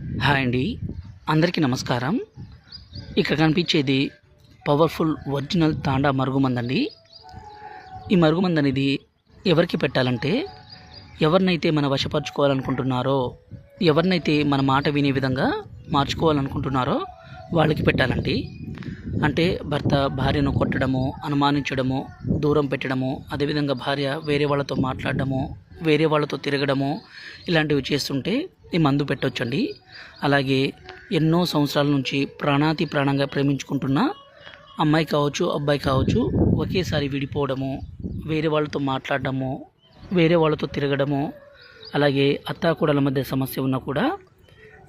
Hi అండి, అందరికీ నమస్కారం. ఇక్కడ కనిపించేది పవర్ఫుల్ ఒరిజినల్ తాండా మరుగుమందండి. ఈ మరుగుమందు అనేది ఎవరికి పెట్టాలంటే, ఎవరినైతే మన వశపరచుకోవాలనుకుంటున్నారో, ఎవరినైతే మన మాట వినే విధంగా మార్చుకోవాలనుకుంటున్నారో వాళ్ళకి పెట్టాలండి. అంటే భర్త భార్యను కొట్టడము, అనుమానించడము, దూరం పెట్టడము, అదేవిధంగా భార్య వేరే వాళ్ళతో మాట్లాడడము, వేరే వాళ్ళతో తిరగడము, ఇలాంటివి చేస్తుంటే ఈ మందు పెట్టొచ్చండి. అలాగే ఎన్నో సంవత్సరాల నుంచి ప్రాణాతి ప్రాణంగా ప్రేమించుకుంటున్న అమ్మాయి కావచ్చు, అబ్బాయి కావచ్చు, ఒకేసారి విడిపోవడము, వేరే వాళ్ళతో మాట్లాడడము, వేరే వాళ్ళతో తిరగడము, అలాగే అత్తాకోడల మధ్య సమస్య ఉన్నా కూడా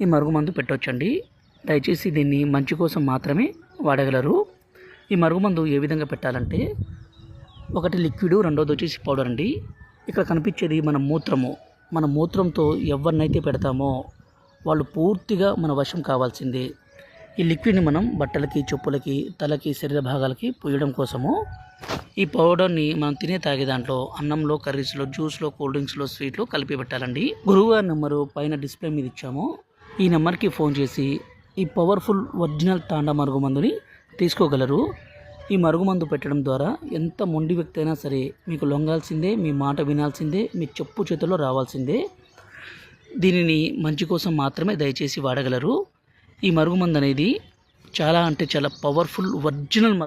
ఈ మరుగుమందు పెట్టొచ్చండి. దయచేసి దీన్ని మంచి కోసం మాత్రమే వాడగలరు. ఈ మరుగుమందు ఏ విధంగా పెట్టాలంటే, ఒకటి లిక్విడ్, రెండోది వచ్చేసి పౌడర్ అండి. ఇక్కడ కనిపించేది మన మూత్రంతో ఎవరినైతే పెడతామో వాళ్ళు పూర్తిగా మన వశం కావాల్సిందే. ఈ లిక్విడ్ని మనం బట్టలకి, చెప్పులకి, తలకి, శరీర భాగాలకి పూయడం కోసము ఈ పౌడర్ని మనం తాగే దాంట్లో, అన్నంలో, కర్రీస్లో, జ్యూస్లో, కూల్ డ్రింక్స్లో, స్వీట్లో కలిపి పెట్టాలండి. గురువుగారి నెంబరు పైన డిస్ప్లే మీద ఇచ్చాము. ఈ నెంబర్కి ఫోన్ చేసి ఈ పవర్ఫుల్ ఒరిజినల్ తాండా మరుగుమందుని తీసుకోగలరు. ఈ మరుగుమందు పెట్టడం ద్వారా ఎంత మొండి వ్యక్తి అయినా సరే మీకు లొంగాల్సిందే, మీ మాట వినాల్సిందే, మీ చెప్పు చేతుల్లో రావాల్సిందే. దీనిని మంచి కోసం మాత్రమే దయచేసి వాడగలరు. ఈ మరుగుమందు అనేది చాలా పవర్ఫుల్ ఒరిజినల్